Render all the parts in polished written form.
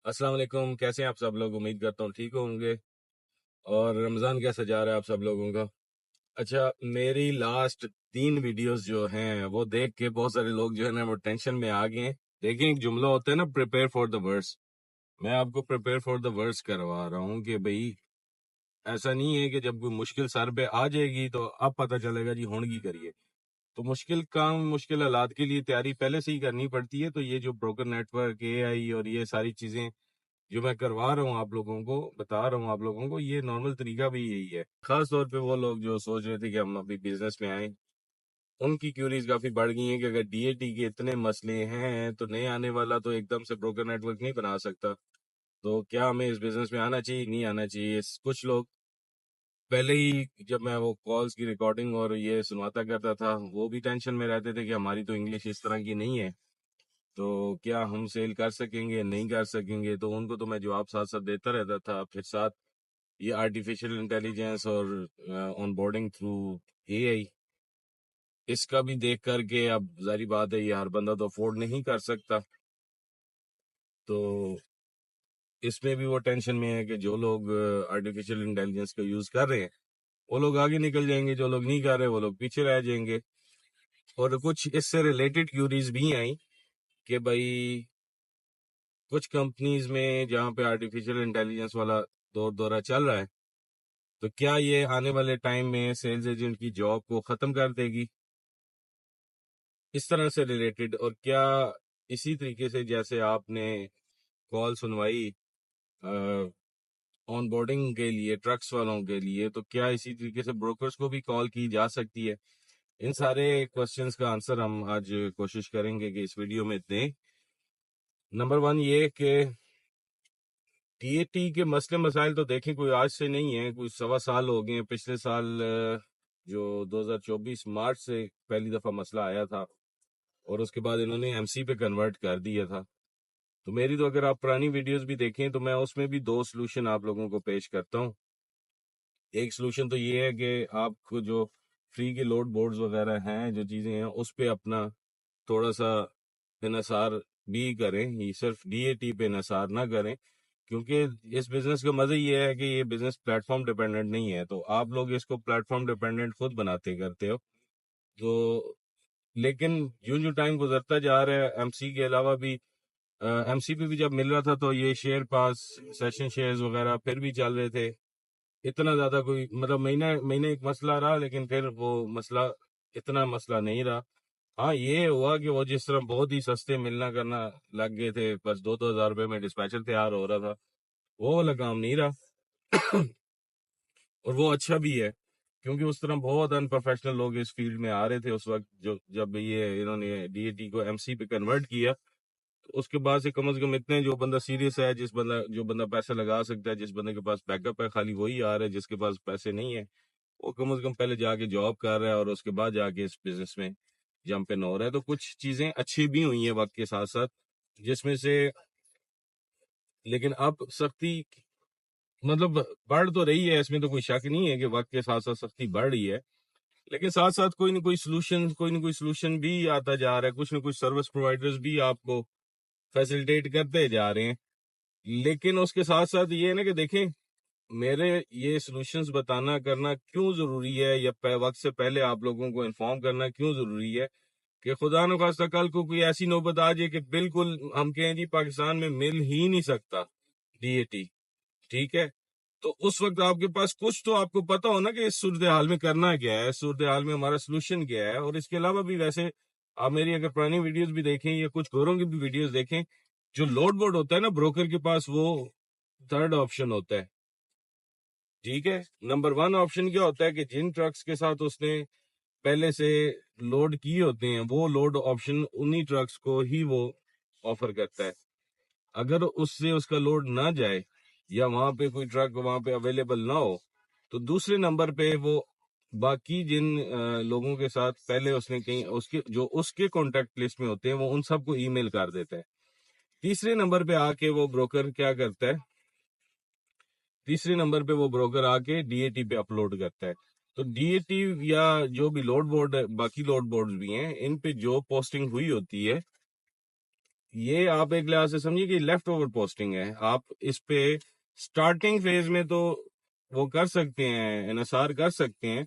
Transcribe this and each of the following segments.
السلام علیکم، کیسے ہیں آپ سب لوگ؟ امید کرتا ہوں ٹھیک ہوں گے۔ اور رمضان کیسا جا رہا ہے آپ سب لوگوں کا؟ اچھا، میری لاسٹ 3 ویڈیوز جو ہیں وہ دیکھ کے بہت سارے لوگ جو ہے نا وہ ٹینشن میں آ گئے ہیں۔ دیکھیں، ایک جملہ ہوتا ہے نا، پریپیئر فار دا ورس۔ میں آپ کو پریپیئر فار دا ورس کروا رہا ہوں کہ بھئی ایسا نہیں ہے کہ جب کوئی مشکل سر پہ آ جائے گی تو اب پتہ چلے گا جی ہونگی کریے۔ تو مشکل کام، مشکل حالات کے لیے تیاری پہلے سے ہی کرنی پڑتی ہے۔ تو یہ جو بروکر نیٹ ورک، اے آئی اور یہ ساری چیزیں جو میں کروا رہا ہوں آپ لوگوں کو، بتا رہا ہوں آپ لوگوں کو، یہ نارمل طریقہ بھی یہی ہے۔ خاص طور پہ وہ لوگ جو سوچ رہے تھے کہ ہم ابھی بزنس میں آئیں، ان کی کیوریز کافی بڑھ گئی ہیں کہ اگر ڈی اے ٹی کے اتنے مسئلے ہیں تو نئے آنے والا تو ایک دم سے بروکر نیٹ ورک نہیں بنا سکتا، تو کیا ہمیں اس بزنس میں آنا چاہیے نہیں آنا چاہیے؟ کچھ لوگ پہلے ہی، جب میں وہ کالز کی ریکارڈنگ اور یہ سنواتا کرتا تھا، وہ بھی ٹینشن میں رہتے تھے کہ ہماری تو انگلش اس طرح کی نہیں ہے، تو کیا ہم سیل کر سکیں گے نہیں کر سکیں گے؟ تو ان کو تو میں جواب ساتھ ساتھ دیتا رہتا تھا۔ پھر ساتھ یہ آرٹیفیشل انٹیلیجنس اور آن بورڈنگ تھرو اے آئی، اس کا بھی دیکھ کر کے اب ظاہری بات ہے یہ ہر بندہ تو افورڈ نہیں کر سکتا، تو اس میں بھی وہ ٹینشن میں ہے کہ جو لوگ آرٹیفیشل انٹیلیجنس کا یوز کر رہے ہیں وہ لوگ آگے نکل جائیں گے، جو لوگ نہیں کر رہے وہ لوگ پیچھے رہ جائیں گے۔ اور کچھ اس سے ریلیٹڈ کیوریز بھی آئیں کہ بھائی کچھ کمپنیز میں جہاں پہ آرٹیفیشل انٹیلیجنس والا دورہ چل رہا ہے، تو کیا یہ آنے والے ٹائم میں سیلز ایجنٹ کی جاب کو ختم کر دے گی؟ اس طرح سے ریلیٹڈ، اور کیا اسی طریقے سے جیسے آپ نے کال سنوائی آن بورڈنگ کے لیے ٹرکس والوں کے لیے، تو کیا اسی طریقے سے بروکرز کو بھی کال کی جا سکتی ہے؟ ان سارے کوشچنز کا آنسر ہم آج کوشش کریں گے کہ اس ویڈیو میں دیں۔ نمبر 1 یہ کہ ٹی اے ٹی کے مسئلے مسائل تو دیکھیں کوئی آج سے نہیں ہے، کوئی 1.25 سال ہو گئے ہیں۔ پچھلے سال جو 2024 مارچ سے پہلی دفعہ مسئلہ آیا تھا اور اس کے بعد انہوں نے ایم سی پہ کنورٹ کر دیا تھا۔ تو میری تو اگر آپ پرانی ویڈیوز بھی دیکھیں تو میں اس میں بھی 2 سلوشن آپ لوگوں کو پیش کرتا ہوں۔ ایک سلوشن تو یہ ہے کہ آپ کو جو فری کے لوڈ بورڈز وغیرہ ہیں، جو چیزیں ہیں، اس پہ اپنا تھوڑا سا انحصار بھی کریں، یہ صرف ڈی اے ٹی پہ انحصار نہ کریں، کیونکہ اس بزنس کا مزہ یہ ہے کہ یہ بزنس پلیٹ فارم ڈیپینڈنٹ نہیں ہے، تو آپ لوگ اس کو پلیٹ فارم ڈیپینڈنٹ خود بناتے کرتے ہو۔ تو لیکن جو ٹائم گزرتا جا رہا ہے، ایم سی کے علاوہ بھی ایم سی پہ بھی جب مل رہا تھا تو یہ شیئر پاس، سیشن شیئرز وغیرہ پھر بھی چل رہے تھے، اتنا زیادہ کوئی مطلب مہینہ ایک مسئلہ رہا، لیکن پھر وہ مسئلہ اتنا مسئلہ نہیں رہا۔ ہاں یہ ہوا کہ وہ جس طرح بہت ہی سستے ملنا کرنا لگ گئے تھے، بس 2,000 روپے میں ڈسپیچر تیار ہو رہا تھا، وہ والا کام نہیں رہا۔ اور وہ اچھا بھی ہے، کیونکہ اس طرح بہت ان پروفیشنل لوگ اس فیلڈ میں آ رہے تھے اس وقت، جب یہ انہوں نے ڈی اے ٹی کو ایم سی پہ کنورٹ کیا، تو اس کے بعد سے کم از کم اتنے جو بندہ سیریس ہے، جو بندہ پیسہ لگا سکتا ہے، جس بندے کے پاس بیک اپ ہے، خالی وہی آ رہا ہے، جس کے پاس پیسے نہیں ہے وہ کم از کم پہلے جا کے جاب کر رہا ہے اور اس کے بعد جا کے اس بزنس میں جمپ ان ہو رہا ہے۔ تو کچھ چیزیں اچھی بھی ہوئی ہیں وقت کے ساتھ ساتھ، جس میں سے لیکن اب سختی مطلب بڑھ تو رہی ہے، اس میں تو کوئی شک نہیں ہے کہ وقت کے ساتھ ساتھ سختی بڑھ رہی ہے، لیکن ساتھ ساتھ کوئی نہ کوئی سلوشن بھی آتا جا رہا ہے، کچھ نہ کچھ سروس پرووائڈرز بھی آپ کو فیسلٹیٹ کرتے جا رہے ہیں۔ لیکن اس کے ساتھ ساتھ یہ ہے نا کہ دیکھیں، میرے یہ سلوشنز بتانا کرنا کیوں ضروری ہے، یا وقت سے پہلے آپ لوگوں کو انفارم کرنا کیوں ضروری ہے کہ خدا نخواستہ کل کو کوئی ایسی نوبت آ جائے کہ بالکل ہم کہیں جی پاکستان میں مل ہی نہیں سکتا ڈی اے ٹی، ٹھیک ہے؟ تو اس وقت آپ کے پاس کچھ تو آپ کو پتا ہو نا کہ اس صورتحال میں کرنا کیا ہے، اس صورتحال میں ہمارا سلوشن کیا ہے۔ اور اس کے علاوہ بھی ویسے آپ میری اگر پرانی ویڈیوز بھی دیکھیں یا کچھ گوروں کی بھی ویڈیوز دیکھیں، جو لوڈ بورڈ ہوتا ہے نا بروکر کے پاس، وہ 3rd آپشن ہوتا ہے، ٹھیک ہے؟ نمبر 1 آپشن کیا ہوتا ہے کہ جن ٹرکس کے ساتھ اس نے پہلے سے لوڈ کیے ہوتے ہیں، وہ لوڈ آپشن انہی ٹرکس کو ہی وہ آفر کرتا ہے۔ اگر اس سے اس کا لوڈ نہ جائے یا وہاں پہ کوئی ٹرک وہاں پہ اویلیبل نہ ہو، تو دوسرے نمبر پہ وہ باقی جن لوگوں کے ساتھ پہلے اس نے کہیں اس کے کانٹیکٹ لسٹ میں ہوتے ہیں، وہ ان سب کو ای میل کر دیتا ہے۔ تیسرے نمبر پہ آ کے وہ بروکر کیا کرتا ہے، تیسرے نمبر پہ وہ بروکر آ کے ڈی اے ٹی پہ اپلوڈ کرتا ہے۔ تو ڈی اے ٹی یا جو بھی لوڈ بورڈ، باقی لوڈ بورڈز بھی ہیں، ان پہ جو پوسٹنگ ہوئی ہوتی ہے یہ آپ ایک لحاظ سے سمجھیے کہ لیفٹ اوور پوسٹنگ ہے. آپ اس پہ سٹارٹنگ فیز میں تو وہ کر سکتے ہیں، انحصار کر سکتے ہیں،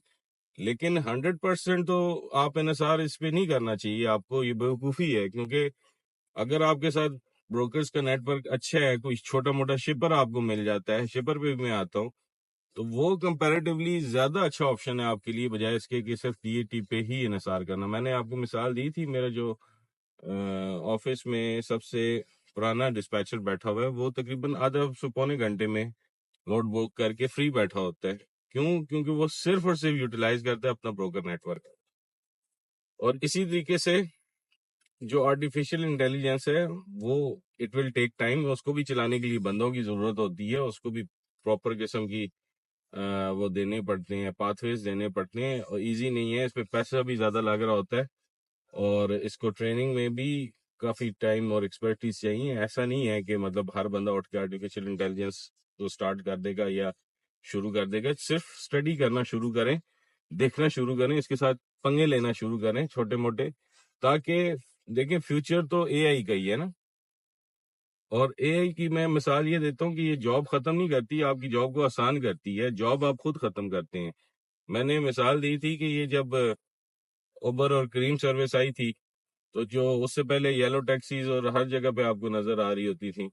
لیکن 100% تو آپ انحصار اس پہ نہیں کرنا چاہیے. آپ کو یہ بیوقوفی ہے، کیونکہ اگر آپ کے ساتھ بروکرز کا نیٹ ورک اچھا ہے، کوئی چھوٹا موٹا شپر آپ کو مل جاتا ہے، شپر پہ بھی میں آتا ہوں، تو وہ کمپیریٹیولی زیادہ اچھا آپشن ہے آپ کے لیے، بجائے اس کے کہ صرف ٹی اے ٹی پہ ہی انحصار کرنا. میں نے آپ کو مثال دی تھی، میرا جو آفس میں سب سے پرانا ڈسپیچر بیٹھا ہوا ہے، وہ تقریباً آدھا سے پونے گھنٹے میں لوڈ بک کر کے فری بیٹھا ہوتا ہے. کیونکہ وہ صرف اور صرف یوٹیلائز کرتا ہے اپنا بروکر نیٹ ورک. اور اسی طریقے سے جو آرٹیفیشیل انٹیلیجنس ہے، وہ اٹ ول ٹیک ٹائم. اس کو بھی چلانے کے لیے بندوں کی ضرورت ہوتی ہے، اس کو بھی پراپر قسم کی وہ دینے پڑتے ہیں، پاتھ ویز دینے پڑتے ہیں، اور ایزی نہیں ہے. اس پہ پیسہ بھی زیادہ لگ رہا ہوتا ہے، اور اس کو ٹریننگ میں بھی کافی ٹائم اور ایکسپرٹیز چاہیے. ایسا نہیں ہے کہ مطلب ہر بندہ اٹھ کے آرٹیفیشیل انٹیلیجنس کو سٹارٹ کر دے گا یا شروع کر دے گا. صرف اسٹڈی کرنا شروع کریں، دیکھنا شروع کریں، اس کے ساتھ پنگے لینا شروع کریں چھوٹے موٹے، تاکہ دیکھیں فیوچر تو اے آئی کا ہی ہے نا. اور اے آئی کی میں مثال یہ دیتا ہوں کہ یہ جاب ختم نہیں کرتی، آپ کی جاب کو آسان کرتی ہے، جاب آپ خود ختم کرتے ہیں. میں نے مثال دی تھی کہ یہ جب اوبر اور کریم سروس آئی تھی، تو جو اس سے پہلے یلو ٹیکسیز اور ہر جگہ پہ آپ کو نظر آ رہی ہوتی تھی،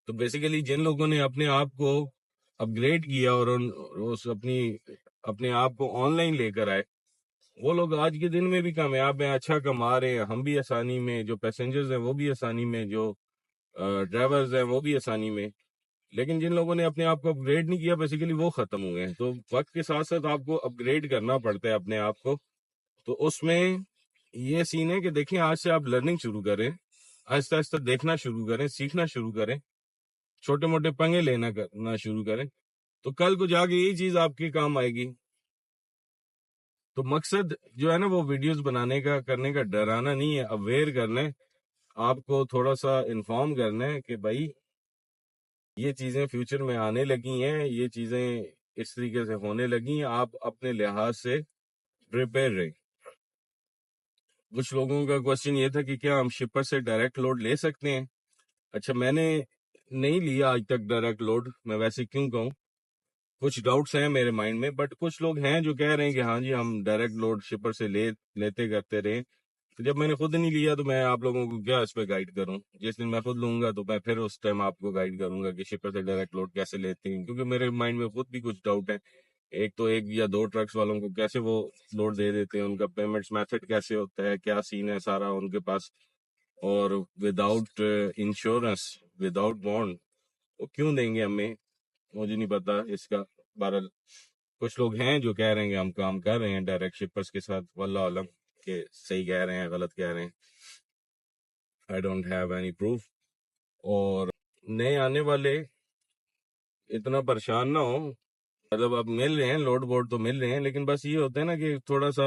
تو بیسیکلی جن لوگوں نے اپنے آپ کو اپ گریڈ کیا اور اپنے آپ کو آن لائن لے کر آئے، وہ لوگ آج کے دن میں بھی کامیاب ہیں، اچھا کما رہے ہیں. ہم بھی آسانی میں، جو پیسنجرز ہیں وہ بھی آسانی میں، جو ڈرائیورز ہیں وہ بھی آسانی میں. لیکن جن لوگوں نے اپنے آپ کو اپ گریڈ نہیں کیا، بیسیکلی وہ ختم ہوئے ہیں. تو وقت کے ساتھ ساتھ آپ کو اپ گریڈ کرنا پڑتا ہے اپنے آپ کو. تو اس میں یہ سین ہے کہ دیکھیں، آج سے آپ لرننگ شروع کریں، آہستہ آہستہ دیکھنا شروع کریں، سیکھنا شروع کریں، چھوٹے موٹے پنگے لینا کرنا شروع کریں، تو کل کو جا کے یہی چیز آپ کے کام آئے گی. تو مقصد جو ہے نا، وہ ویڈیوز بنانے کا، کرنے کا ڈرانا نہیں ہے، اویئر کرنا ہے، آپ کو تھوڑا سا انفارم کرنا ہے کہ بھائی یہ چیزیں فیوچر میں آنے لگی ہیں، یہ چیزیں اس طریقے سے ہونے لگی ہیں، آپ اپنے لحاظ سے پریپیئر رہیں. کچھ لوگوں کا کوشچن یہ تھا کہ کیا ہم شپر سے ڈائریکٹ لوڈ لے سکتے ہیں. اچھا، میں نے نہیں لیا آج تک ڈائریکٹ لوڈ، میں ویسے کیوں کہوں، کچھ ڈاؤٹس ہیں میرے مائنڈ میں، بٹ کچھ لوگ ہیں جو کہہ رہے ہیں کہ ہاں جی ہم ڈائریکٹ لوڈ شپر سے لیتے کرتے رہے. تو جب میں نے خود نہیں لیا تو میں آپ لوگوں کو کیا اس پہ گائیڈ کروں. جس دن میں خود لوں گا تو میں پھر اس ٹائم آپ کو گائیڈ کروں گا کہ شپر سے ڈائریکٹ لوڈ کیسے لیتے ہیں، کیونکہ میرے مائنڈ میں خود بھی کچھ ڈاؤٹ ہیں. ایک یا دو ٹرکس والوں کو کیسے وہ لوڈ دے دیتے ہیں، ان کا پیمنٹس میتھڈ کیسے ہوتا ہے، کیا سین ہے سارا ان کے پاس، اور وداؤٹ انشورنس، وداؤٹ بانڈ وہ کیوں دیں گے ہمیں، مجھے نہیں پتا اس کا. بہرحال کچھ لوگ ہیں جو کہہ رہے ہیں کہ ہم کام کر رہے ہیں ڈائریکٹ شپرز کے ساتھ، واللہ عالم کہ صحیح کہہ رہے ہیں غلط کہہ رہے ہیں. I don't have any proof. اور نئے آنے والے اتنا پریشان نہ ہوں، مطلب اب مل رہے ہیں لوڈ بورڈ تو مل رہے ہیں، لیکن بس یہ ہوتا ہے نا کہ تھوڑا سا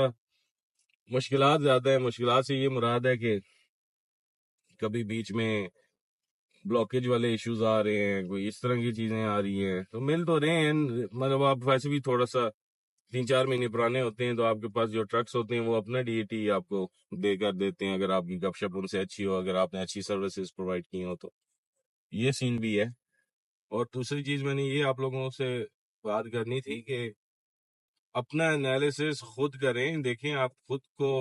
مشکلات زیادہ ہے. مشکلات سے یہ مراد ہے کہ کبھی بیچ میں بلاکیج والے ایشوز آ رہے ہیں، کوئی اس طرح کی چیزیں آ رہی ہیں، تو مل تو رہے ہیں. مطلب آپ ویسے بھی تھوڑا سا 3-4 مہینے پرانے ہوتے ہیں، تو آپ کے پاس جو ٹرکس ہوتے ہیں وہ اپنا ڈی اے ٹی آپ کو دے کر دیتے ہیں، اگر آپ کی گپ شپ ان سے اچھی ہو، اگر آپ نے اچھی سروسز پرووائڈ کی ہو. تو یہ سین بھی ہے. اور دوسری چیز میں نے یہ آپ لوگوں سے بات کرنی تھی کہ اپنا انالیسس خود کریں، دیکھیں آپ خود کو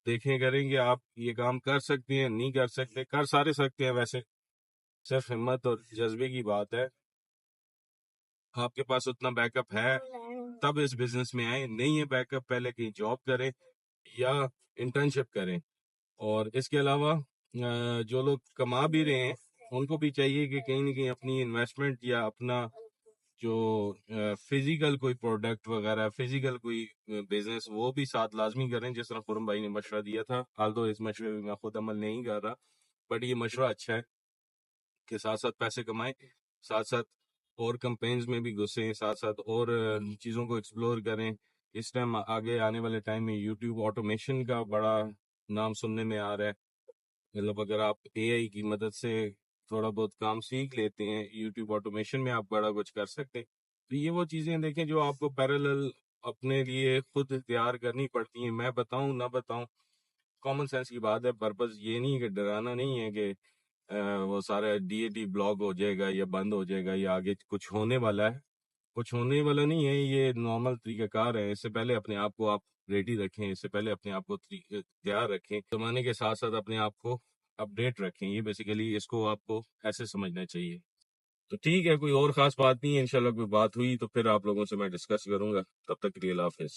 دیکھیں کریں کہ آپ یہ کام کر سکتے ہیں نہیں کر سکتے. کر سارے سکتے ہیں ویسے، صرف ہمت اور جذبے کی بات ہے. آپ کے پاس اتنا بیک اپ ہے تب اس بزنس میں آئیں، نہیں ہے بیک اپ پہلے کہیں جاب کریں یا انٹرنشپ کریں. اور اس کے علاوہ جو لوگ کما بھی رہے ہیں ان کو بھی چاہیے کہ کہیں نہ کہیں اپنی انویسٹمنٹ یا اپنا جو فزیکل کوئی پروڈکٹ وغیرہ، فزیکل کوئی بزنس، وہ بھی ساتھ لازمی کریں، جس طرح خرم بھائی نے مشورہ دیا تھا. آلدو اس مشورے میں میں خود عمل نہیں کر رہا، بٹ یہ مشورہ اچھا ہے کہ ساتھ ساتھ پیسے کمائیں، ساتھ ساتھ اور کمپینز میں بھی گھسیں، ساتھ ساتھ اور چیزوں کو ایکسپلور کریں. اس ٹائم آگے آنے والے ٹائم میں یوٹیوب آٹومیشن کا بڑا نام سننے میں آ رہا ہے. مطلب اگر آپ اے آئی کی مدد سے تھوڑا بہت کام سیکھ لیتے ہیں، یوٹیوب آٹومیشن میں آپ بڑا کچھ کر سکتے ہیں. تو یہ وہ چیزیں دیکھیں جو آپ کو پیرالل اپنے لیے خود تیار کرنی پڑتی ہیں. میں بتاؤں نہ بتاؤں، کامن سینس کی بات ہے. پرپز یہ نہیں کہ ڈرانا نہیں ہے کہ وہ سارا ڈی اے ٹی بلاک ہو جائے گا یا بند ہو جائے گا یا آگے کچھ ہونے والا ہے. کچھ ہونے والا نہیں ہے، یہ نارمل طریقہ کار ہے. اس سے پہلے اپنے آپ کو آپ ریڈی رکھیں، اس سے پہلے اپنے آپ کو تیار رکھیں، زمانے کے ساتھ ساتھ اپنے آپ کو اپڈیٹ رکھیں. یہ بیسیکلی اس کو آپ کو ایسے سمجھنا چاہیے. تو ٹھیک ہے، کوئی اور خاص بات نہیں ہے. انشاءاللہ کوئی بات ہوئی تو پھر آپ لوگوں سے میں ڈسکس کروں گا. تب تک کے لیے اللہ حافظ.